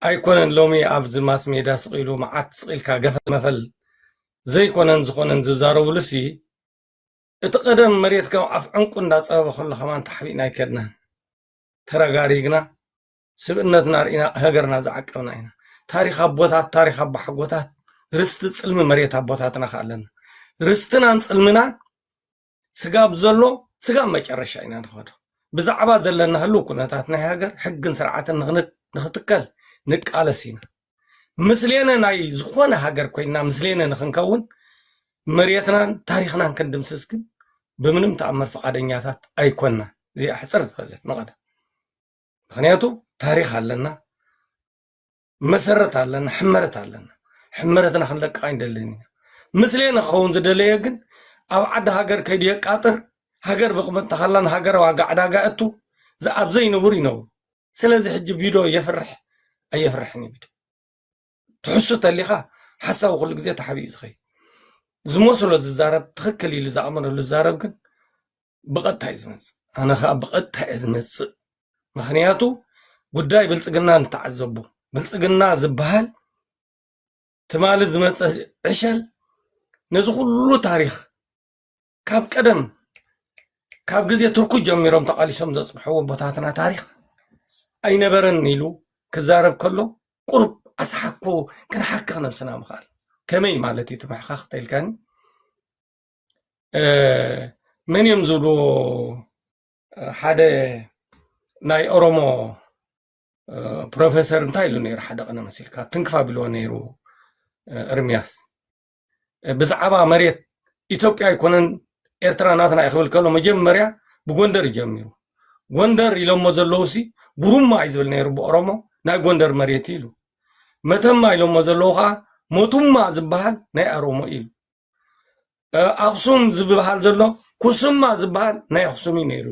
ኣይኮነን ሎሚ ኣብዚ ማስ ሜዳ ስቂሉ መዓት ስቂልካ ገፈት መፈል ዘይኮነን ዝኾነን ዝዛረብሉሲ እቲ ቀደም መሬት ከም ኣፍ ዕንቁ እንዳፀበበ ከሎ ኸማን ተሓቢእና ኣይከድናን ተረጋሪግና ስብእነትና ርኢና ሃገርና ዝዓቀብና ኢና ታሪክ ኣቦታት ታሪክ ኣባሓጎታት ርስቲ ፅልሚ መሬት ኣቦታትና ከኣለና ርስትናን ፅልምናን ስጋብ ዘሎ ስጋብ መጨረሻ ኢና ንኸዶ ብዛዕባ ዘለና ህሉ ኩነታት ናይ ሃገር ሕግን ስርዓትን ንኽትከል ንቃለስ ኢና ምስሌነ ናይ ዝኾነ ሃገር ኮይና ምስሌነ ንኽንከውን መሬትናን ታሪክናን ክንድምስስ ግን ብምንም ተኣምር ፈቃደኛታት ኣይኮንና እዚኣ ሕፅር ዝበለት ንቐደም ምክንያቱ ታሪክ ኣለና መሰረት ኣለና ሕመረትና ክንለቅቕ ኣይንደልን ኢና ምስሌነ ክኸውን ዝደለየ ግን ኣብ ዓዲ ሃገር ከይዲ የቃጥር ሃገር ብቕመጥ ተኸላን ሃገር ዋጋ ዕዳጋ እቱ ዝኣብ ዘይንብር ይነብሩ ስለዚ ሕጂ ቪድዮ የፍርሕ ኣየፍርሕን እዩ ቪድዮ ትሕሱ ተሊኻ ሓሳቡ ኩሉ ግዜ ተሓቢኡ ዝኸይ ዝመስሎ ዝዛረብ ትኽክል ኢሉ ዝኣምነሉ ዝዛረብ ግን ብቐጥታ እዩ ዝመፅእ ኣነ ከዓ ብቐጥታ እየ ዝመፅእ ምክንያቱ ጉዳይ ብልፅግና ንተዓዘቡ ብልፅግና ዝበሃል ትማሊ ዝመፀ ዕሸል ነዚ ኩሉ ታሪክ ካብ ቀደም ካብ ግዜ ቱርኩ ጀሚሮም ተቃሊሶም ዘፅብሕዎ ቦታትና ታሪክ ኣይነበረን ኢሉ ክዛረብ ከሎ ቁርብ ኣስሓኮ ክንሓክኽ ነብስና ምኽኣል ከመይ ማለት እዩ ትምሕኻኽ ተኢልካኒ መን እዮም ዝብሎ ሓደ ናይ ኦሮሞ ፕሮፌሰር እንታይ ኢሉ ነይሩ ሓደ ቀነ መሲልካ ትንክፋ ብልዎ ነይሩ እርምያስ ብዛዕባ መሬት ኢትዮጵያ ኣይኮነን ኤርትራ ናትና ይኽብል ከሎ መጀመርያ ብጎንደር ይጀሚሩ ጎንደር ኢሎሞ ዘለውሲ ጉሩማ እዩ ዝብል ነይሩ ብኦሮሞ ናይ ጎንደር መሬት ኢሉ መተማ ኢሎሞ ዘለዉ ከዓ ሞቱማ ዝበሃል ናይ ኣሮሞ ኢሉ ኣክሱም ዝበሃል ዘሎ ኩስማ ዝበሃል ናይ ኣክሱም እዩ ነይሩ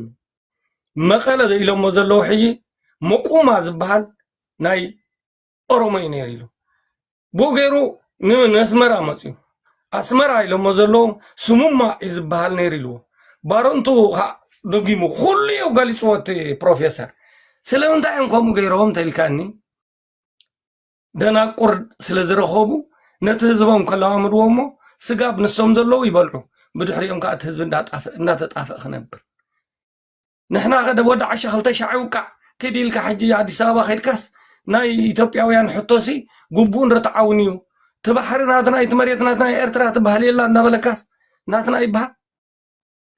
መቐለ ኢሎሞ ዘለዉ ሕጂ መቁማ ዝበሃል ናይ ኦሮሞ እዩ ነይሩ ኢሉ ብኡ ገይሩ ንኣስመራ መፅዩ ኣስመራ ኢሎሞ ዘለዉ ስሙማ እዩ ዝበሃል ነይሩ ኢልዎ ባሮንቱ ደጊሙ ኩሉ እዩ ገሊፅዎ እቲ ፕሮፌሰር ስለምንታይ እዮም ከምኡ ገይሮም ተኢልካኒ ደናቁር ስለ ዝረኸቡ ነቲ ህዝቦም ከለማምድዎ እሞ ስጋብ ንሶም ዘለዉ ይበልዑ ብድሕሪኦም ከዓ እቲ ህዝቢ እናተጣፍእ ክነብር ንሕና ኸደ ወዲ 2,000 ይውቃዕ ከይዲ ኢልካ ሕጂ ኣዲስ ኣበባ ከይድካስ ናይ ኢትዮጵያውያን ሕቶሲ ግቡእን ርትዓውን እዩ ትባሕሪ ናትና እቲ መሬት ናትና ኤርትራ ትበሃል የላ እናበለካስ ናትና ይበሃል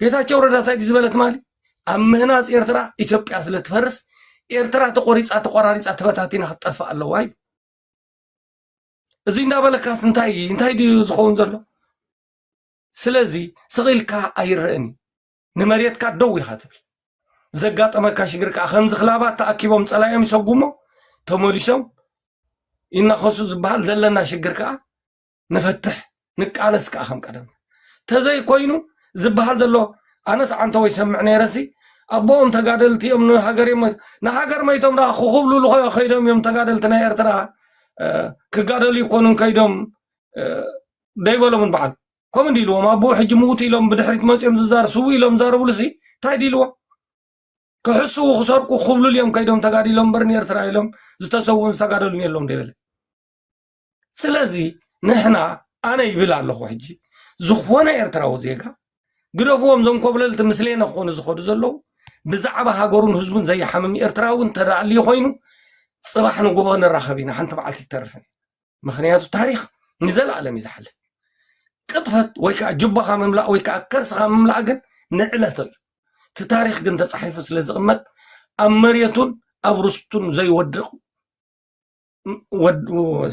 ጌታቸው ረዳ እንታይ ዝበለት ማሊ ኣብ ምህናፅ ኤርትራ ኢትዮጵያ ስለ ትፈርስ ኤርትራ ተቆሪፃ ተቆራሪፃ ተበታቲና ክትጠፍእ ኣለዋ እዩ እዚ እናበለካስ እንታይ ድዩ ዝኸውን ዘሎ ስለዚ ስቂልካ ኣይርአኒ ንመሬትካ ደው ኢኻ ትብል ዘጋጠመካ ሽግር ከዓ ከምዚ ክላባት ተኣኪቦም ፀላዮም ይሰጉሞ ተመሊሶም ይናኸሱ ዝበሃል ዘለና ሽግር ከዓ ንፈትሕ ንቃለስ ከዓ ከም ቀደም ተዘይ ኮይኑ ዝበሃል ዘሎ ኣነስ ዓንተ ወይ ሰምዕ ነይረሲ ኣቦኦም ተጋደልቲ እዮም ንሃገር መይቶም ዳ ክኽብልሉ ከይዶም እዮም ተጋደልቲ ናይ ኤርትራ ክጋደሉ ይኮኑን ከይዶም ደይበሎምን በዓል ከምኡ ኢልዎም ኣቦኡ ሕጂ ምውት ኢሎም ብድሕሪት መፅኦም ስው ኢሎም ዛረብሉሲ እንታይ ኢልዎም ክሕስቡ ክሰርቁ ክኽብልሉ እዮም ከይዶም ተጋዲሎም እምበር ንኤርትራ ኢሎም ዝተሰውን ዝተጋደሉን የሎም ደይበለ ስለዚ ንሕና ኣነ ይብል ኣለኹ ሕጂ ዝኾነ ኤርትራዊ ዜጋ ግደፍዎም ዞም ኮብለልቲ ምስሌና ክኾኑ ዝኸዱ ዘለዉ ብዛዕባ ሃገሩን ህዝቡን ዘይሓምም ኤርትራውን ተዳልዩ ኮይኑ ፅባሕ ንጎሆ ንራኸብ ኢና ሓንቲ መዓልቲ ይተርፍን ምክንያቱ ታሪክ ንዘለኣለም እዩ ዝሓልፍ ቅጥፈት ወይ ከዓ ጅባኻ ምምላእ ወይ ከዓ ከርስኻ ምምላእ ግን ንዕለቶ እዩ እቲ ታሪክ ግን ተፃሒፉ ስለ ዝቕመጥ ኣብ መሬቱን ኣብ ርስቱን ዘይወድቕ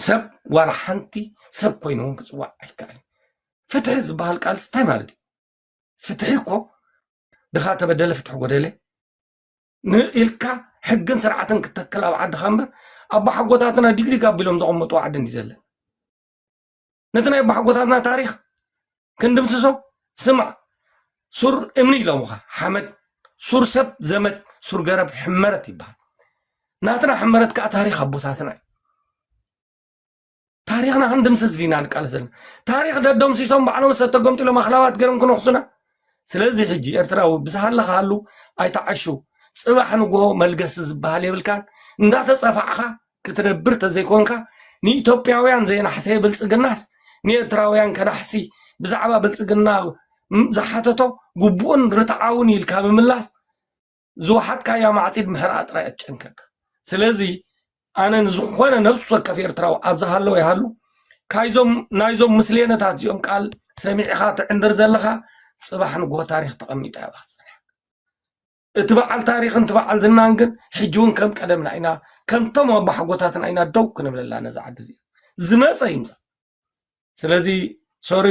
ሰብ ዋላ ሓንቲ ሰብ ኮይኑ እውን ክፅዋዕ ኣይከኣልን ፍትሒ ዝበሃል ቃልስ እንታይ ማለት እዩ ፍትሒ እኮ ድኻ ተበደለ ፍትሒ ጎደለ ንኢልካ ሕግን ስርዓትን ክትተክል ኣብ ዓድኻ እምበር ኣቦሓጎታትና ዲግሪግ ኣቢሎም ዘቐመጥዎ ዓዲ እንዲ ዘለን ነቲ ናይ ኣቦሓጎታትና ታሪክ ክንድምስሶ ስማዕ ሱር እምኒ ኢሎምኻ ሓመድ ሱር ሰብ ዘመድ ሱር ገረብ ሕመረት ይበሃል ናትና ሕመረት ከዓ ታሪክ ኣቦታትና እዩ ታሪክና ክንድምስስ ዲና ንቃለስ ዘለና ታሪክ ደደምሲሶም ባዕሎም ዝተገምጢሎም ኣኽላባት ገይሮም ክነኽሱና ስለዚ ሕጂ ኤርትራዊ ብዝሃለኻሉ ኣይተዓሹ ፅባሕ ንጎሆ መልገሲ ዝበሃል የብልካን እንዳተፀፋዕኻ ክትነብር ተዘይኮንካ ንኢትዮጵያውያን ዘይናሕሰየ ብልጽግናስ ንኤርትራውያን ከናሕሲ ብዛዕባ ብልጽግና ዝሓተቶ ግቡእን ርትዓውን ኢልካ ብምምላስ ዝወሓትካያ ማዕፂድ ምሕራቅ ጥራይ ኣጨንከካ ስለዚ ኣነ ንዝኾነ ነብሱ ወከፍ ኤርትራዊ ኣብዝሃለዎ ይሃሉ ካይዞም ናይዞም ምስሌነታት እዚኦም ቃል ሰሚዕኻ ትዕንድር ዘለኻ ጽባሕ ንጎ ታሪክ ተቐሚጣ ይባኽጽንሕ እቲ በዓል ታሪክ እንት በዓል ዝናን ግን ሕጂ እውን ከም ቀደምና ኢና ከምቶም ኣባሓጎታትን ኣይና ደው ክንብለላ ነዛ ዓዲ እዚ ዝመፀ ይምፀ ስለዚ ሶሪ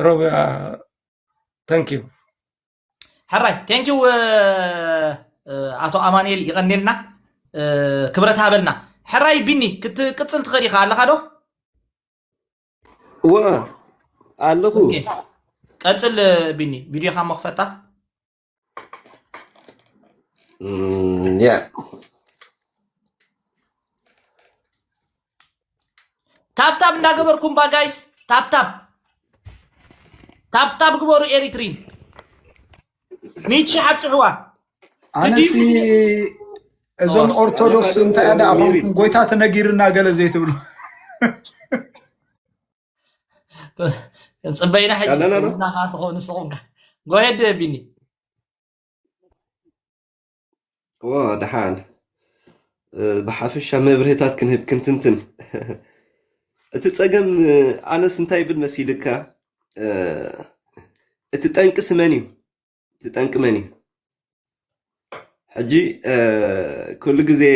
ሮብያ ታንኪዩ حراي ثانك يو አቶ አማኑኤል ይቀንልና ክብረት ሃበልና حراي ቢኒ ክትቅጽል ትኸሪኻ ኣለኻ ዶ ዋ ኣለኹ ቀጽል ቢኒ ቪድዮኻ መኽፈታ ያ ታፕታፕ እንዳገበርኩም ባ ጋይስ ታፕታፕ ግበሩ ኤሪትሪን ميتشي حبصحوا أنسي እዞም ኦርቶዶክስ እንታይ ኣዳ ኣኹም ጎይታ ተነጊርና ገለ ዘይትብሉ ጽበይና ሕጂ ናኻትኾኑ ስኹምካ ጎሄድ ቢኒ ድሓን ብሓፈሻ መብርህታት ክንህብ ክንትንትን እቲ ፀገም ኣነስ እንታይ ብል መሲልካ እቲ ጠንቂ ስመን እዩ تتنك مني حجي كل جزء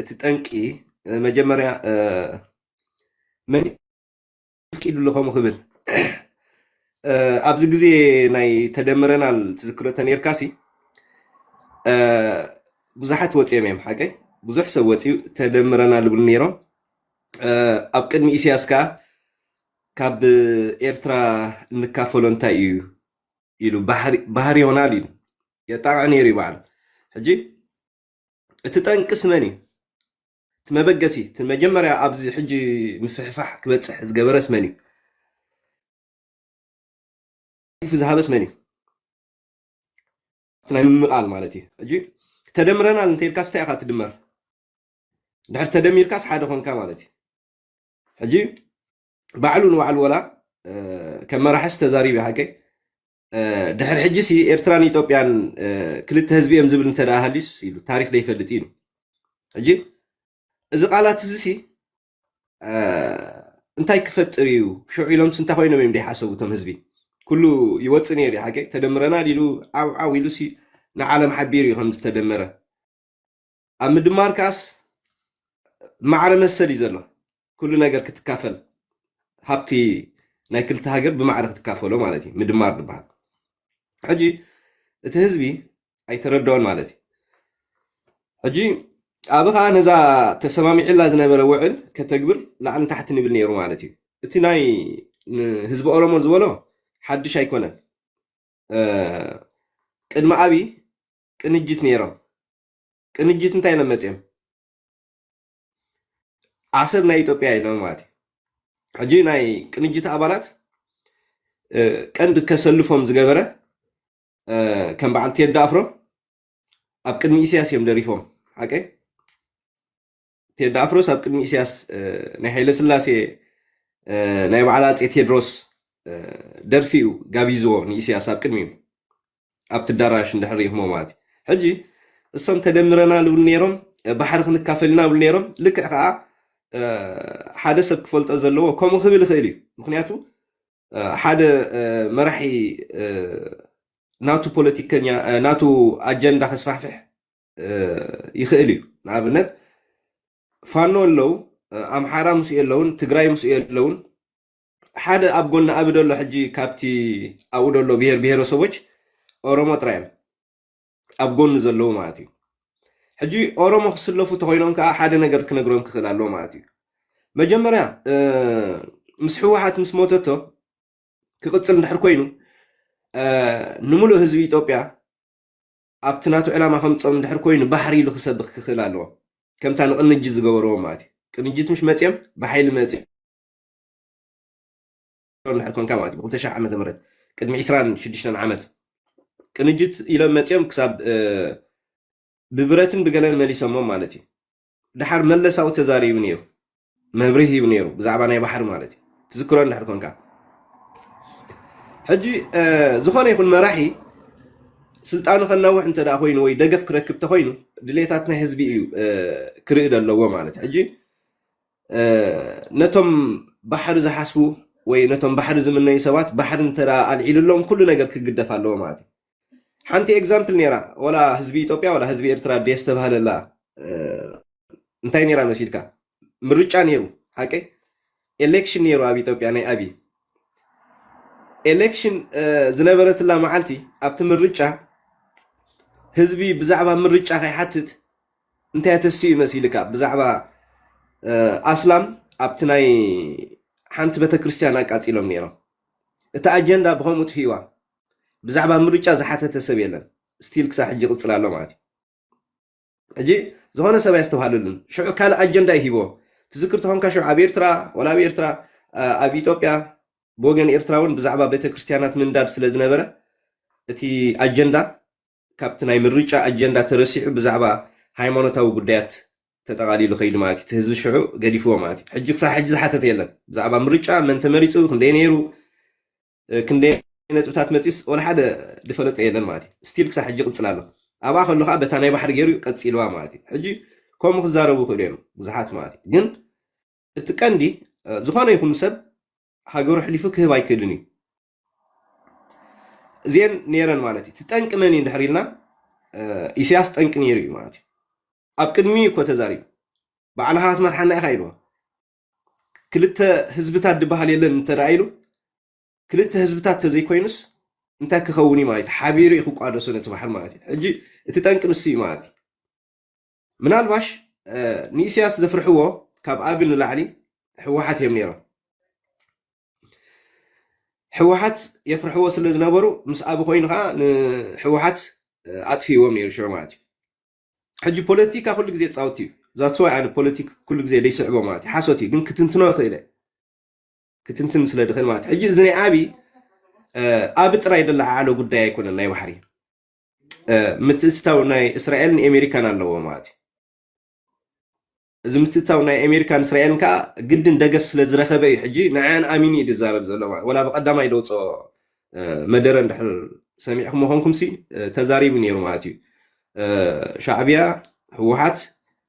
تتنكي مجمرة مني كيلو لهم خبر أبز جزء ناي تدمرنا التذكرة تنير كاسي بزحت وتي ميم حكي بزح سوتي تدمرنا لبنيرو أبكر ميسياسكا كاب إيرترا نكافلون تايو يلو بحري هونالي يطاعني ريبان حجي تتنقس مني تمبقسي تمجمر يا ابزي حجي مفحفح كبصح زغبرس مني يفز هابس مني تناي مقال مالتي حجي تدمرنا انت الكاس تاعك تدمر دحر تدمير كاس حدا هونكا مالتي حجي بعلون وعل ولا كما راح استزاري بحكي دحر حجسي إيرتران إثيوبيان كلت هزبيهم زبل انت هاليس يلو تاريخ ده يفلتينو حجي إذا قالت زسي انتاي كفت ريو شو علم سنتا خوينا ميم دي حاسبو تم هزبي كله يوصني ري حاجه تدمرنا ليلو او يلو سي نعالم حبير يخمس تدمره ام دماركاس معرم السري زلو كل نجر كتكافل هابتي نايكل تهاجر بمعركه تكافلو مالتي مدمار دبال حجي تهزبي اي تردون مالتي حجي ابخا نزا تسمامي الا زنبر وعل كتكبر لعن تحت نبل نيرو مالتي انت ناي حزب اورومو زبلو حدش ايكونن قدم ابي قنجت نيرو قنجت انتي لمصيم عصر ناي ኢትዮጵያ ነው ማለት حجي ناي قنجت ابالات قند كسلفهم زغبره كم بعلت يدافرو اب قدم ኢሳያስ يم دريفهم حقي تيدافرو اب قدم ኢሳያስ ناي ኃይለ ስላሴ ناي بعلات ቴድሮስ درفيو غابيزو نيسياس اب قدمي اب تدراش اندحريهم مات حجي السم تدمرنا لنيرم بحر كنكافلنا لنيرم لك حادث كفلت زلو كوم خبل خيري مخنياتو حدا مرحي ناتو بوليتيكانيا ناتو اجندا خصفحفح يخيلي نابنت فانو لو ام حرام سيلون تግራይ مسيلون حدا أبغون أبدالله حجي كابتي أودالله بير سوتش أوروما ترايم أبغون نزلوا معتي حجي أوروما خسلفوا تغيرون كا حدا نجر كنجرون كخلالو معتي مجمرة مسحوحات مسموتته كقصل نحر كوينو نملو هزبي إثيوبيا أبتناتو علامة خمسة نحر كوينو بحري لو خسبخ كخلالو كم تانو أنجز جورو معتي كنجيت مش ماتيم بحيل ماتيم نحكون كامات بقول تشع عمت مرت قدم عسران شدشنا عمت كنجت إلى ماتيم كسب ببرتن بقلن مالي سمم مالتي دحر ملساو تزاريب نيرو مبريه بنيرو بزعبا ناي بحر مالتي تذكرون دحر كونكا حجي زخونه يكون مراحي سلطانو خناوح انت دا خوينو وي دغف كركب تخوينو دليتاتنا حزبي كريد اللو مالتي حجي نتم بحر زحسبو وي نتم بحر زمناي سبات بحر انت العيل لهم كل ነገር كغدف اللو مالتي حنتي اكزامبل نيرا ولا حزبي اثيوبيا ولا حزبي ارترا ديس تبهللا انتي نيرا مسيلكا ምርጫ ነሩ አቀ ኤሌክሽን ነሩ አብ ኢትዮጵያ ናይ አቢ ኤሌክሽን ዝነበረትላ መዓልቲ ኣብቲ ምርጫ ህዝቢ ብዛዕባ ምርጫ ከይሓትት እንታይ ተሲ መስይልካ ብዛዕባ ኣስላም ኣብቲ ናይ ሓንቲ ቤተክርስትያን ኣቃጺሎም ነሮም እቲ ኣጀንዳ ብኸምኡ ትሂዋ ብዛዕባ ምርጫ ዝሓተተ ሰብ የለን ስቲል ክሳብ ሕጂ ቅጽል ኣሎ ማለት እጂ ዝኾነ ሰብ ያስተባሃሉልን ሽዑ ካል ኣጀንዳ ይሂቦ تذكرتهم كشو عبي إرترا ولا عبي إرترا عبي إثيوبيا بوجن إرتراون بزعبة بيت كريستيانات من دار سلزنا برا تي أجندة كابتن من ريتشا أجندة ترسيح بزعبة هايمانوتا وقدات تتغالي له خيل ماتي تهزب شعو قديفوا ماتي حجك صح حجز حتى تيلن بزعبة من ريتشا من تمريسو كندينيرو كندينت بتاعت متيس ولا حدا دفلت تيلن ماتي ستيلك صح حجك تسلاله أبا خلوا خا بتاني بحر جيرو قد سيلوا ماتي حجي كم خزارو خلينو زحات ماتي جن التكندي زخانة يكون سب هاجر حليفك هواي كدني زين نيران مالتي تتنك مني دحريلنا إسياس تنك نيري مالتي أبكدمي كوتزاري بعلها مرحنا خيروا كلتا هزبتات دبها ليلن ترايلو كلتا هزبتات تزي كوينس انت كخوني مالتي حبيري اخوك عادو سنة بحر مالتي اجي تتنك نسي مالتي من الباش نيسياس زفرحوه كاب أبن العلي حوحات يمنيرا حوحات يفرحوا سلز نبرو مس أبو خوينها حوحات أطفي ومنير شو ماتي حجي بوليتيكا كل جزء تصاوتي ذات سواء عن بوليتيك كل جزء ليس عبو ماتي حاسوتي جن كتنتنا خيله كتنتن سلد خيل ماتي حجي زني أبي أبي ترى يدل على قد يكون الناي بحري متستاو ناي إسرائيل أمريكان الله ماتي زمتتاو ناي أمريكان إسرائيل كا جدن دقف سلزرخبه حجي نعان آميني دزارب زلوا ولا بقدام يدوصو مدرن دحر سميعكم هونكم سي تزاريب نيرو ماتي شعبيا هوحات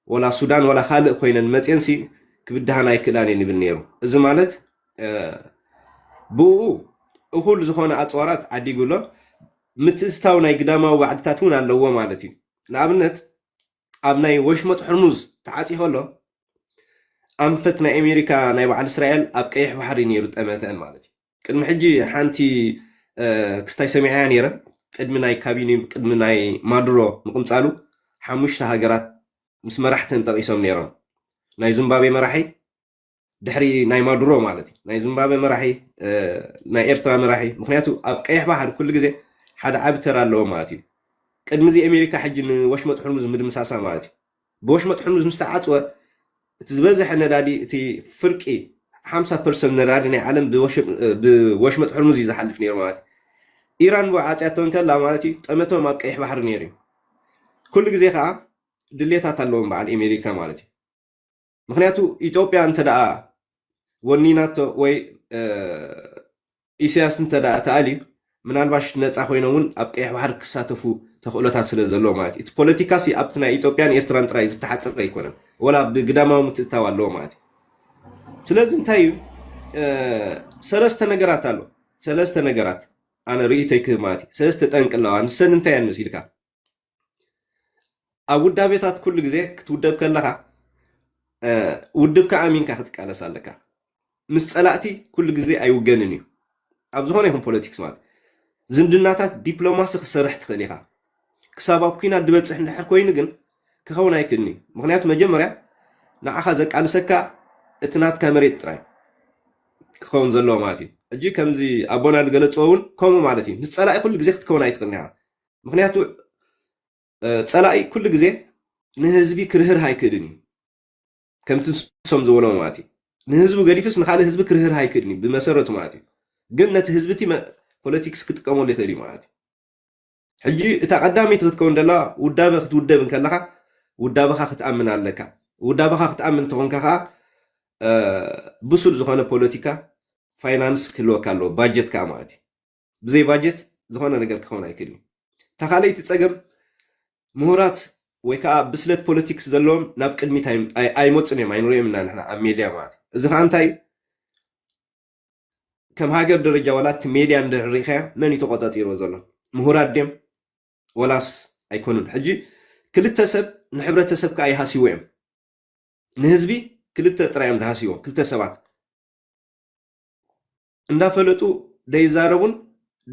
ولا السودان ولا خالق خوينن متين سي كبدها ناي كلاني نبل نيرو إذا مالت بو أقول زخونا أتصورات عدي يقولوا متستاو ناي قدامه وعدتاتون على اللي هو مالتي لابنت أبناي وشمت حرموز تعاتي هلا أنفتنا أمريكا ناي بعد إسرائيل أبقى بحرين يرد أمانة مالتي كل محجي حانتي كستاي سمعان يرى قدم ناي كابيني قدم ناي مادرو نقوم سالو حمش هاجرات مس مرحتن تقيسهم نيران ناي زمبابي مرحي دحري ناي مادرو مالتي ناي زمبابي مرحي ناي إرترا مرحي مخنياتو أبقى بحر كل جزء حدا أبتر اللو مالتي قدم زي أمريكا حجن وشمت حرمز مد مساسا مالتي بوشمت حرمز مستعطوة تزبزح النادي تي فرقي 5% نادي ناي عالم بوشمت حرمز يزحلف نير مالتي إيران وعاتياتون كلا مالتي طمتهم ما بقيح بحر نيري كل جزء خا دليتات اللهم بعد أمريكا مالتي مخنياتو إثيوبيا أنت دا ونيناتو وي إسياس أنت دا تالي من الباش ناس أخوينون أبقى بحر كساتفو تخلطات سلزلو مالتي البوليتيكاسي أبتنا إثيوبيان إيرتران تراي زتحت يكونن ولا بقدامه متتاولو مالتي سلازم تايو سلسته نجارات الله سلسته نجارات أنا ريتك مالتي سلسته تنك الله عن سن انتين مسيلك أود دابيتات كل جزء كتودب كلها ودب كأمين كهتك على سالك مستلاتي كل جزء أيوجنني أبزهون يهم بوليتيكس مالتي زمدناتات دبلوماسي خسرحت خليها كسبب كنا دبت إحنا حكوين جن كخونا يكني مغنيات مجمرة نأخذك على سكة اتنات كاميرات تراي كخون زلوا ماتي أجي كم زي أبونا الجلت وون كم مالتي نتصلاقي كل جزء تكونا يتقنها مغنياتو تصلاقي كل جزء نهزبي كرهر هاي كدني كم تسمع زولوا ماتي نهزبو قريفس نخالي هزب كرهر هاي كدني بمسارة ماتي قلنا هزبتي ما بوليتيكس كتكمل لخيري ماتي حجي إذا قدامي تتكون دلا ودابك تودب كلها ودابك ختأمن عليك ውዳበኻ ክትኣምን ተኾንካ ከዓ ብሱል ዝኾነ ፖለቲካ ፋይናንስ ክህልወካ ኣለዎ ባጀት ከዓ ማለት እዩ ብዘይ ባጀት ዝኾነ ነገር ክኸውን ኣይክእልን ተኻለይቲ ፀገም ምሁራት ወይ ከዓ ብስለት ፖለቲክስ ዘለዎም ናብ ቅድሚት ኣይመፁን እዮም ኣይንሪኦም ኢና ንሕና ኣብ ሜድያ ማለት እዩ እዚ ከዓ እንታይ ከም ሃገር ደረጃ ዋላት ሜድያ እንድሪኢኻዮ መን እዩ ተቆፃፂርዎ ዘሎ ምሁራት ድዮም ወላስ ኣይኮኑን ሕጂ ክልተ ሰብ ንሕብረተሰብ ከዓ ይሃስይዎ እዮም ንህዝቢ ክልተ ጥራዮም ድሃስይዎም ክልተ ሰባት እንዳፈለጡ ደይዛረቡን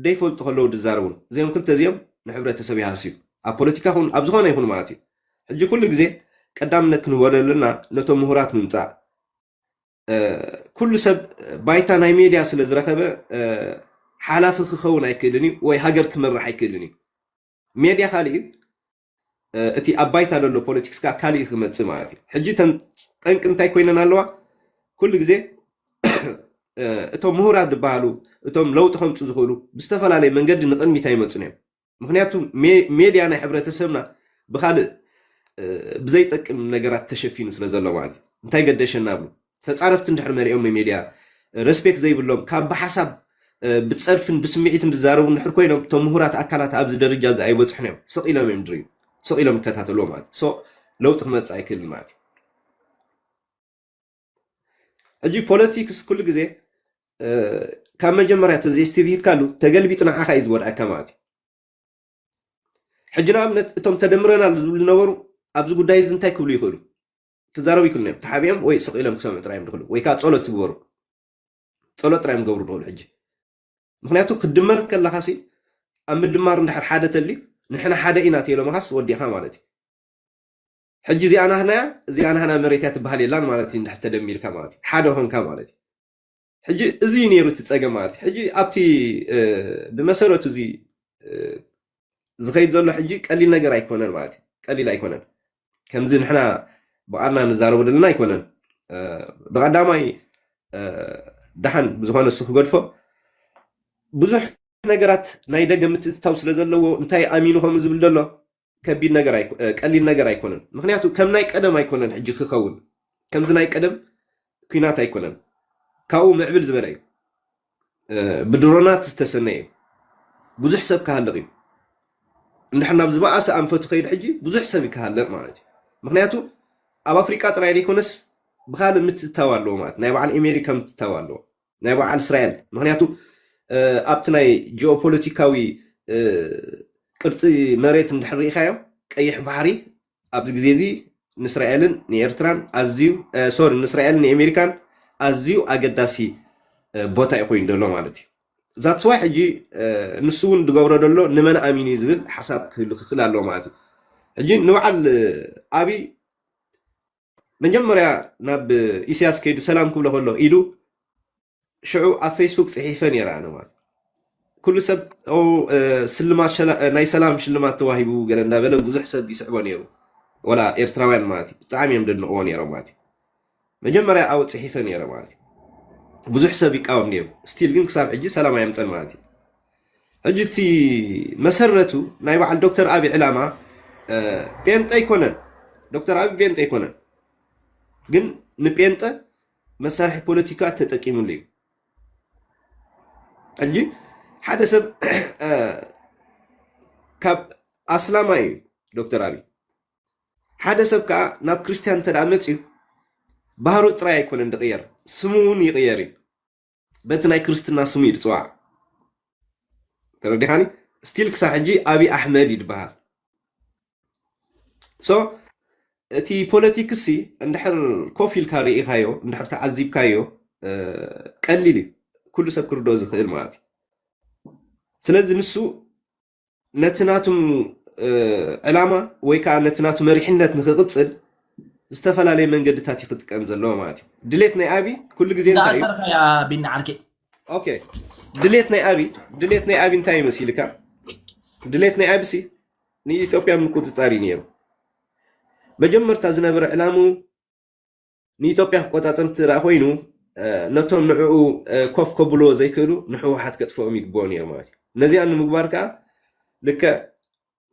ደይፈልጡ ከለዉ ድዛረቡን እዚኦም ክልተ እዚኦም ንሕብረተሰብ ይሃስዩ ኣብ ፖለቲካ ኹን ኣብ ዝኾነ ይኹን ማለት እዩ ሕጂ ኩሉ ግዜ ቀዳምነት ክንህቦ ዘለና ነቶም ምሁራት ምምፃእ ኩሉ ሰብ ባይታ ናይ ሜድያ ስለ ዝረኸበ ሓላፊ ክኸውን ኣይክእልን እዩ ወይ ሃገር ክመራሕ ኣይክእልን እዩ ሜድያ ካሊእ እዩ እቲ ኣብ ባይታ ዘሎ ፖለቲክስ ከዓ ካሊእ ክመፅእ ማለት እዩ ሕጂ ጠንቂ እንታይ ኮይነን ኣለዋ ኩሉ ግዜ እቶም ምሁራት ዝበሃሉ እቶም ለውጢ ከምፁ ዝኽእሉ ብዝተፈላለየ መንገዲ ንቅድሚት ኣይመፁን እዮም ምክንያቱ ሜድያ ናይ ሕብረተሰብና ብካልእ ብዘይጠቅም ነገራት ተሸፊኑ ስለ ዘሎ ማለት እዩ እንታይ ገደሸና ብሉ ተፃረፍቲ እንድሕር መሪኦም ሜድያ ሬስፔክት ዘይብሎም ካብ ብሓሳብ ብፀርፍን ብስምዒትን ዝዛረቡ እንድሕር ኮይኖም እቶም ምሁራት ኣካላት ኣብዚ ደረጃ እዚ ኣይበፅሑን እዮም ስቕ ኢሎም እዮም ድርዩ ስቕ ኢሎም ይከታተልዎ ማለት እዩ ለውጢ ክመፅእ ኣይክእልን ማለት እዩ ሕጂ ፖለቲክስ ኩሉ ግዜ ካብ መጀመርያ ተዘይስተብሂልካሉ ተገልቢጡ ንዓኻ እዩ ዝወድአካ ማለት እዩ ሕጂ ንኣብነት እቶም ተደምረና ዝብሉ ዝነበሩ ኣብዚ ጉዳይ እዚ እንታይ ክብሉ ይኽእሉ ክዛረቡ ይክእሉ እዮም ተሓቢኦም ወይ ስቕ ኢሎም ክሰምዑ ጥራዮም ድኽእሉ ወይ ከዓ ፀሎት ትግበሩ ፀሎት ጥራዮም ገብሩ ድኽእሉ ሕጂ ምክንያቱ ክድመር ከለካ ሲ ኣብ ምድማር እንድሕር ሓደ ተልዩ ንሕና ሓደ ኢና ተኢሎምኻስ ወዲኻ ማለት እዩ ሕጂ እዚኣ ናህናያ እዚኣ ናህና መሬት እያ ትበሃል የላን ማለት እዩ እንድሕር ተደሚርካ ማለት እዩ ሓደ ኾንካ ማለት እዩ ሕጂ እዚ ነይሩ እቲ ፀገም ማለት እዩ ሕጂ ኣብቲ ብመሰረቱ እዚ ዝኸይድ ዘሎ ሕጂ ቀሊል ነገር ኣይኮነን ማለት እዩ ቀሊል ኣይኮነን ከምዚ ንሕና ብቃልና ንዛረቡ ዘለና ኣይኮነን ብቀዳማይ ድሓን ብዝኾነ እሱ ክገድፎ ብዙሕ ነገራት ናይ ደገ ምትእትታው ስለ ዘለዎ እንታይ ኣሚኑ ከም ዝብል ዘሎ ከቢድ ነገር ቀሊል ነገር ኣይኮነን ምክንያቱ ከም ናይ ቀደም ኣይኮነን ሕጂ ክኸውን ከምዚ ናይ ቀደም ኩናት ኣይኮነን ካብኡ ምዕብል ዝበለ እዩ ብድሮናት ዝተሰነየ እዩ ብዙሕ ሰብ ክሃልቕ እዩ እንድሕር ናብ ዝበኣሰ ኣንፈቱ ከይድ ሕጂ ብዙሕ ሰብ ይክሃልቕ ማለት እዩ ምክንያቱ ኣብ ኣፍሪቃ ጥራይ ዘይኮነስ ብካልእ ምትእትታው ኣለዎ ማለት ናይ በዓል ኣሜሪካ ምትእትታው ኣለዎ ናይ በዓል እስራኤል ምክንያቱ ኣብቲ ናይ ጂኦፖለቲካዊ ቅርፂ መሬት እንድሕር ሪኢኻዮ ቀይሕ ባሕሪ ኣብዚ ግዜ እዚ ንእስራኤልን ንኤርትራን ኣዝዩ ሶሪ ንእስራኤልን ንኣሜሪካን ኣዝዩ ኣገዳሲ ቦታ እዩ ኮይኑ ደሎ ማለት እዩ ዛትስ ዋይ ሕጂ ንሱ እውን ዝገብሮ ደሎ ንመን ኣሚኑ እዩ ዝብል ሓሳብ ክህሉ ክኽእል ኣለዎ ማለት እዩ ሕጂ ንበዓል ኣብይ መጀመርያ ናብ ኢሳያስ ከይዱ ሰላም ክብሎ ከሎ ኢሉ ሽዑ ኣብ ፌስቡክ ፅሒፈ ነይራ ኣነ ማለት ኩሉ ሰብ ስልማት ናይ ሰላም ሽልማት ተዋሂቡ ገለ እንዳበለ ብዙሕ ሰብ ይስዕቦ ነይሩ ወላ ኤርትራውያን ማለት እዩ ብጣዕሚ እዮም ደንቕዎ ነይሮም ማለት እዩ መጀመርያ ኣብኡ ፅሒፈ ነይረ ማለት እዩ ብዙሕ ሰብ ይቃወም ነይሩ ስቲል ግን ክሳብ ሕጂ ሰላም ኣየምፀን ማለት እዩ ሕጂ እቲ መሰረቱ ናይ በዓል ዶክተር ኣብይ ዕላማ ጴንጠ ኣይኮነን ዶክተር ኣብይ ጴንጠ ኣይኮነን ግን ንጴንጠ መሳርሒ ፖለቲካ ተጠቂሙሉ እዩ ሕጂ ሓደ ሰብ ካብ ኣስላማ እዩ ዶክተር ኣብይ ሓደ ሰብ ከዓ ናብ ክርስቲያን እንተደኣ መፅዩ ባህሩ ጥራይ ኣይኮነን ድቕየር ስሙ እውን ይቕየር እዩ በቲ ናይ ክርስትና ስሙ እዩ ድፅዋዕ ተረዲኻኒ ስቲል ክሳብ ሕጂ ኣብይ ኣሕመድ ይድበሃል እቲ ፖለቲክስ እንድሕር ኮፍ ኢልካ ርኢኻዮ እንድሕር ተዓዚብካዮ ቀሊል እዩ ኩሉ ሰብ ክርድኦ ዝኽእል ማለት እዩ ስለዚ ንሱ ነቲ ናቱ ዕላማ ወይ ከዓ ነቲ ናቱ መሪሕነት ንክቕፅል ዝተፈላለየ መንገድታት እዩ ክጥቀም ዘለዎ ማለት እዩ ድሌት ናይ ኣብይ ኩሉ ግዜ እንታይ እዩ ሰርካ ያ ቢና ዓርኬ ኦኬ ድሌት ናይ ኣብይ እንታይ ይመስልካ ድሌት ናይ ኣብሲ ንኢትዮጵያ ምቁፅፃር እዩ ነይሩ መጀመርታ ዝነበረ ዕላሙ ንኢትዮጵያ ክቆፃፀር እንትደኣ ኮይኑ ነቶም ንዕኡ ኮፍ ከብልዎ ዘይክእሉ ንሕወሓት ከጥፍኦም ይግብኦ ነይሩ ማለት እዩ ነዚኣ ንምግባር ከዓ ልክዕ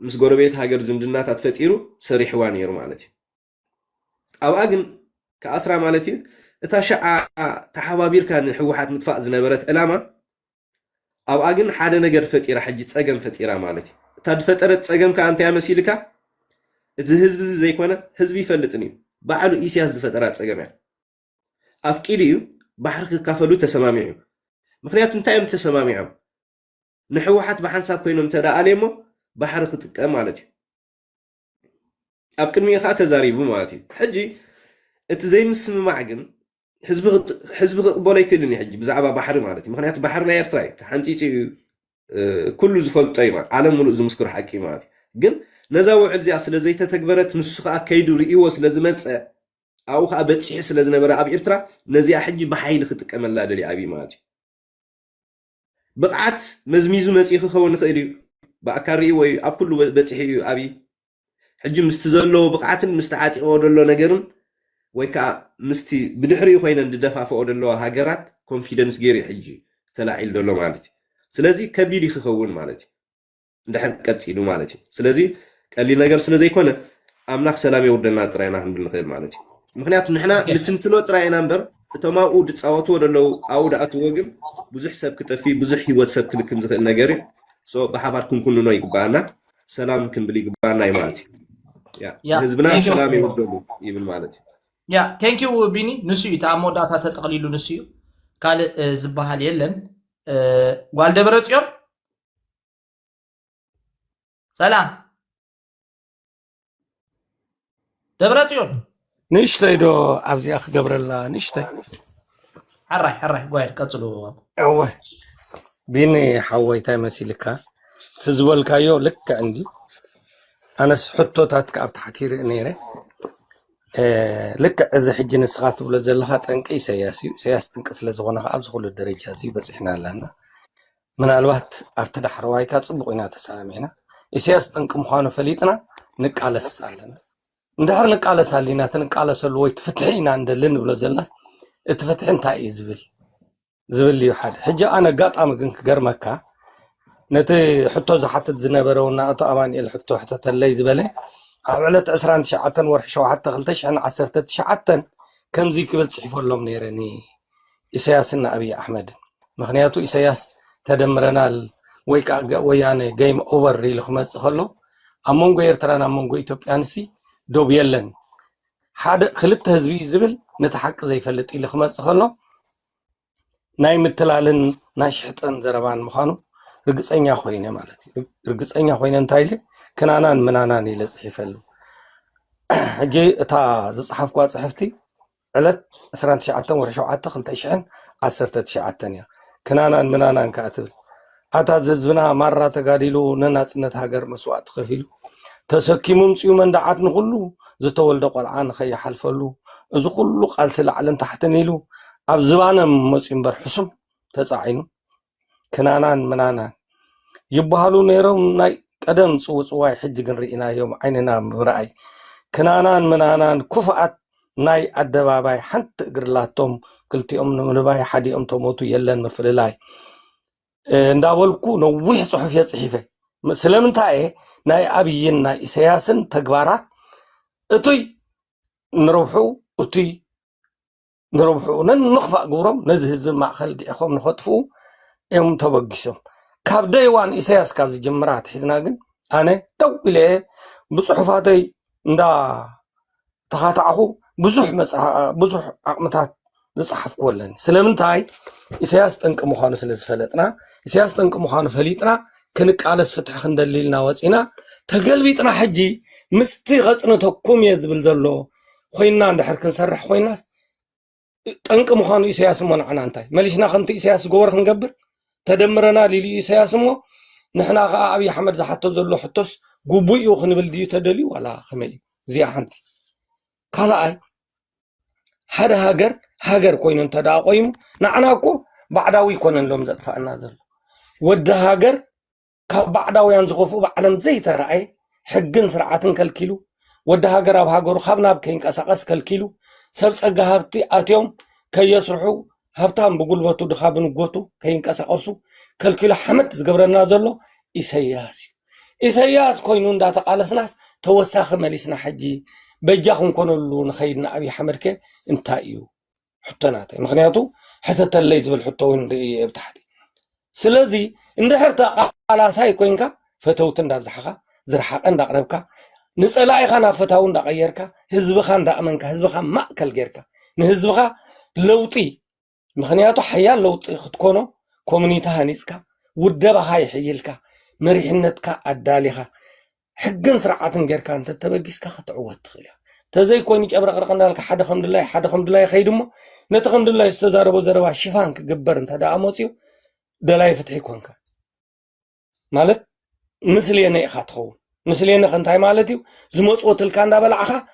ምስ ጎረቤት ሃገር ዝምድናታት ፈጢሩ ሰሪሕዋ ነይሩ ማለት እዩ ኣብኣ ግን ከኣስራ ማለት እዩ እታ ሸዓ ተሓባቢርካ ንሕወሓት ምጥፋእ ዝነበረት ዕላማ ኣብኣ ግን ሓደ ነገር ፈጢራ ሕጂ ፀገም ፈጢራ ማለት እዩ እታ ዝፈጠረት ፀገም ከዓ እንታይ መሲልካ እቲ ህዝቢ ዘይኮነ ህዝቢ ይፈልጥን እዩ ባዕሉ ኢሳያስ ዝፈጠራ ፀገም እያ ኣፍቂድ እዩ ባሕሪ ክካፈሉ ተሰማሚዑ እዩ ምክንያቱ እንታይ እዮም ተሰማሚዖም ንሕወሓት ብሓንሳብ ኮይኖም ተዳኣልየ እሞ ባሕሪ ክጥቀም ማለት እዩ ኣብ ቅድሚኡ ከዓ ተዛሪቡ ማለት እዩ ሕጂ እቲ ዘይምስምማዕ ግን ህዝቢ ክቕበሎ ይክእልን እዩ ሕጂ ብዛዕባ ባሕሪ ማለት እዩ ምክንያቱ ባሕሪ ናይ ኤርትራ እዩ ተሓንፂፂ ኩሉ ዝፈልጦ እዩ ዓለም ሙሉእ ዝምስክሮ ሓቂ ማለት እዩ ግን ነዛ ውዕል እዚኣ ስለ ዘይተተግበረት ንሱ ከዓ ከይዱ ርእይዎ ስለ ዝመፀ ኣብኡ ከዓ በፂሒ ስለ ዝነበረ ኣብ ኤርትራ ነዚኣ ሕጂ ብሓይሊ ክጥቀመላ ደልዩ ኣብይ ማለት እዩ ብቕዓት መዝሚዙ መፂኡ ክኸውን ይኽእል እዩ ብኣካል ርእዩ ወይ ኣብ ኩሉ በፂሒ እዩ ኣብይ ሕጂ ምስቲ ዘለዎ ብቕዓትን ምስቲ ዓጢቕዎ ደሎ ነገርን ወይ ከዓ ምስቲ ብድሕሪኡ ኮይነን ዝደፋፍኦ ዘለዋ ሃገራት ኮንፊደንስ ገይሩ ሕጂ ተላዒሉ ደሎ ማለት እዩ ስለዚ ከቢድ ክኸውን ማለት እዩ እንድሕር ቀፂሉ ማለት እዩ ስለዚ ቀሊል ነገር ስለ ዘይኮነ ኣምላኽ ሰላም የውርደና ጥራይና ክንብል ንኽእል ማለት እዩ ምክንያቱ ንሕና ንትንትኖ ጥራይና እምበር እቶም ኣብኡ ዝፃወትዎ ደለው ኣብኡ ድኣትዎ ግን ብዙሕ ሰብ ክጠፊ ብዙሕ ሂወት ሰብ ክልክም ዝኽእል ነገር እዩ ብሓባር ክንኩንኖ ይግባአና ሰላም ክንብል ይግባአና እዩ ማለት እዩ ህዝብና ሰላም የውርደሉ ይብል ማለት እዩ ያ ቴንክ ዩ ቢኒ ንሱ እዩ እቲ ኣብ መወዳእታ ተጠቕሊሉ ንሱ እዩ ካልእ ዝበሃል የለን ጓል ደብረ ፅዮን ሰላም ደብረ ፅዮን ንእሽተይ ዶ ኣብዚኣ ክገብረላ ንእሽተይ ሓራይ ጓይድ ቀፅሉ እወ ቢኒ ሓወይታይ መሲልካ ትዝበልካዮ ልክዕ እንዲ ኣነስ ሕቶታት ካብ ታሕቲ ርኢ ነይረ ልክዕ እዚ ሕጂ ንስኻ ትብሎ ዘለካ ጠንቂ ኢሳያስ እዩ ኢሳያስ ጠንቂ ስለ ዝኾነ ከዓ ኣብዚ ኩሉ ደረጃ እዚ በፂሕና ኣለና ምናልባት ኣብቲ ዳሕረዋይካ ፅቡቅ ኢና ተሰማሚዕና ኢሳያስ ጠንቂ ምዃኑ ፈሊጥና ንቃለስ ኣለና እንድሕር ንቃለስ ኣሊና ትንቃለሰሉ ወይ ትፍትሒ ኢና እንደሊ ንብሎ ዘለናስ እቲ ፍትሒ እንታይ እዩ ዝብል እዩ ሓደ ሕጂ ኣነ ኣጋጣሚ ግን ክገርመካ ነቲ ሕቶ ዝሓትት ዝነበረውና ኣቶ ኣማኒኤል ሕቶ ሕተተለይ ዝበለ ኣብ ዕለት 29 ወርሒ 7 2019 ከምዚ ክብል ፅሒፈሎም ነይረኒ ኢሳያስና ኣብይ ኣሕመድን ምክንያቱ ኢሳያስ ተደምረናል ወይ ከዓ ወያነ ጌም ኦቨር ኢሉ ክመፅእ ከሎ ኣብ መንጎ ኤርትራን ኣብ መንጎ ኢትዮጵያንሲ ዶብ የለን ሓደ ክልተ ህዝቢ ዝብል ነቲ ሓቂ ዘይፈልጥ ኢሉ ክመፅእ ከሎ ናይ ምትላልን ናይ ሽሕጥን ዘረባን ምዃኑ ርግፀኛ ኮይነ ማለት እዩ ርግፀኛ ኮይነ እንታይ ኢለ ክናናን ምናናን ኢለ ፅሒፈሉ ሕጂ እታ ዝፀሓፍኳ ፅሕፍቲ ዕለት 29 ወርሒ 7 2019 እያ ክናናን ምናናን ከዓ ትብል ኣታ ህዝብና ማራ ተጋዲሉ ንናፅነት ሃገር መስዋዕቲ ከፊሉ ተሰኪሙ ምፅኡ መንዳዓት ንኩሉ ዝተወልደ ቆልዓ ንኸይሓልፈሉ እዚ ኩሉ ቃልሲ ላዕልን ታሕትን ኢሉ ኣብ ዝባነ መፅኡ እምበር ሕሱም ተፃዒኑ ክናናን ምናናን ይበሃሉ ነይሮም ናይ ቀደም ፅውፅዋይ ሕጂ ግን ርኢናዮም ዓይንና ምብራኣይ ክናናን ምናናን ኩፍኣት ናይ ኣደባባይ ሓንቲ እግርላቶም ክልቲኦም ንምንባይ ሓዲኦም ተሞቱ የለን ምፍልላይ እንዳበልኩ ነዊሕ ፅሑፍ የፅሒፈ ስለምንታይ ናይ ኣብይን ናይ ኢሳያስን ተግባራት እቱይ ንረብሑ ንኽፋእ ግብሮም ነዚ ህዝቢ ማእኸል ዲዕኾም ንኸጥፍኡ እዮም ተበጊሶም ካብ ደይዋን ኢሳያስ ካብ ዝጅምራ ትሒዝና ግን ኣነ ደው ኢለ ብፅሑፋተይ እንዳተኻታዕኹ ብዙሕ ዓቕምታት ዝፀሓፍኩ ኣለኒ ስለምንታይ ኢሳያስ ጠንቂ ምዃኑ ስለ ዝፈለጥና ኢሳያስ ጠንቂ ምዃኑ ፈሊጥና ክንቃለስ ፍትሒ ክንደሊልና ወፂና ተገልቢጥና ሕጂ ምስቲ ኸፅንተኩም እየ ዝብል ዘሎ ኮይንና እንድሕር ክንሰርሕ ኮይናስ ጠንቂ ምዃኑ ኢሳያስ እሞ ንዓና እንታይ መሊስና ከምቲ ኢሳያስ ዝገበሮ ክንገብር ተደምረና ሊሉ ኢሳያስ እሞ ንሕና ከዓ ኣብይ ኣሕመድ ዝሓቶ ዘሎ ሕቶስ ጉቡእ እዩ ክንብል ድዩ ተደልዩ ዋላ ከመይ እዩ እዚኣ ሓንቲ ካልኣይ ሓደ ሃገር ኮይኑ እንተደኣ ቆይሙ ንዓና እኮ ባዕዳዊ ይኮነን ዘጥፋእና ዘሎ ወዲ ሃገር ካብ ባዕዳውያን ዝኸፍኡ ብዓለም ዘይተረኣየ ሕግን ስርዓትን ከልኪሉ ወዲ ሃገር ኣብ ሃገሩ ካብ ናብ ከይንቀሳቀስ ከልኪሉ ሰብ ፀጋ ሃብቲ ኣትዮም ከየስርሑ ሃብታም ብጉልበቱ ድኻ ብንጎቱ ከይንቀሳቀሱ ከልኪሉ ሓመድ ዝገብረና ዘሎ ኢሳያስ እዩ ኢሳያስ ኮይኑ እንዳተቃለስናስ ተወሳኺ መሊስና ሕጂ بجاخم كونلو نخيدنا أبي حمد كي انتايو حطناتي مخنياتو حتى تليز بالحطو ونري بتحدي سلازي اندحرت على ساي كوينكا فتوت انداب زحخا زرحق اندق ربكا نسألا ايخانا فتاو اندق غيركا هزبخا اندق امنكا هزبخا مأكل غيركا نهزبخا لوطي مخنياتو حيال لوطي خدكونو كومنيتا هانيسكا ودبخا يحيلكا مريحنتكا أداليخا حقن سرعاتن غيركا انت تبقيسكا خطعوات تخيلها تزي كوينيك أبرق لك حد خمد الله خيدمو نتخمد الله استزاربو زربا شفانك قبر انت دا أموسيو دلاي فتحي كونكا مالت مسلينا إخا تخو مسلينا خنتاي مالتيو زموت قوتل كان دا بلعخا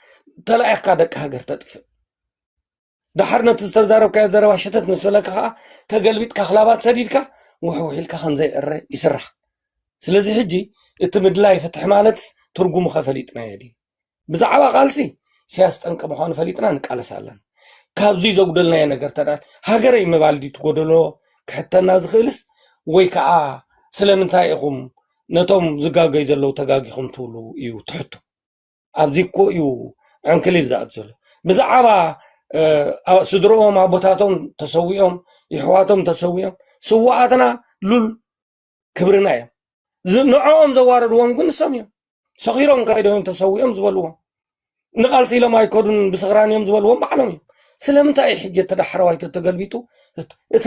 تلايخ كادك هاجر تطفئ دحرنا تستزارب كايت زربا شتت مسولك خا كقلبيت كخلابات سديدكا وحوحيلكا خنزي الري يسرح سلازي حجي اتمدلاي فتح مالت ترقم خفليتنا يدي بزعبا قالسي سياست انك مخان فليتنا نقالسالن كابزي زغدلنا يا نغر تدار هاجري مبالدي تغدلو كحتنا زخلس وي كا سلمنتاي اخم نتوم زغاغي زلو تغاغيخم تولو يو تحتو ابزيكو يو عنكليل زاد زلو بزعبا سدروهم ابوتاتهم تسويهم يحواتهم تسويهم سواتنا لول كبرنا نعوم زواردوهم كن سميهم صغيرهم كايدهم تسويهم زبلوهم نقال سيلا ما يكون بسغرانيهم زبلوهم بعلمهم سلمنتاي حجة تدحروا تتقلبيتو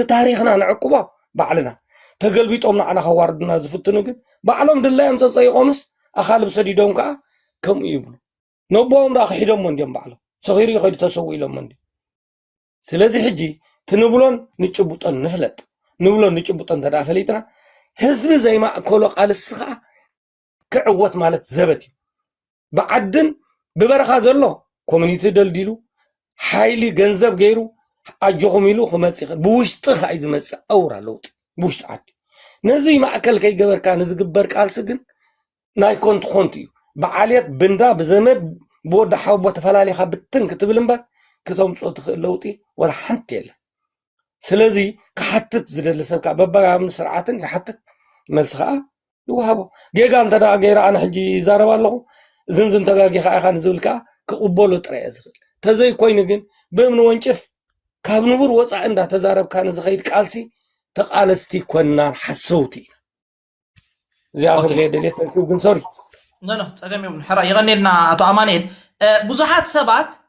تاريخنا نعقبا بعلنا تقلبيتهم نعنا خواردنا زفتنو كن بعلم دلاهم تصيقومس أخالب سديدهم كم يبلو نبوهم راح حيدهم من ديهم بعلم صغير يخيد تسوي لهم من دي سلازي حجي تنبلون نتشبطن نفلت نبلون نتشبطن تدافليتنا حزب زي ما أكلوا قال السخاء كعوت مالت زبتي بعدن ببرخا زلو كومينيتي دلديلو حايلي جنزب غيرو أجوهم يلو خمسي بوشتخ عايز مسا أورا لوط بوشت عادي نزي ما أكل كي جبر كان نزجبر قال سجن ناي كنت خنتي بعاليات بندا بزمد بود حوب وتفلالي خبتن كتبلن بات كتوم صوت لوطي ولا حنت يلا سلازي كحتت زدل سبكا ببغا من سرعاتن يحتت ملسخا يوهبو جيغا انت دا غير انا حجي زارب الله زنزن تغاغي خا نزولكا كقبولو طري ازخل تزي كوين جن بمن ونچف كاب نبر وصا اندا تزارب كان زخيد قالسي تقالستي كونان حسوتي زي اخر لي دليت كن سوري نو تصدم من حرا يغنينا اتو امانيل بزحات سبات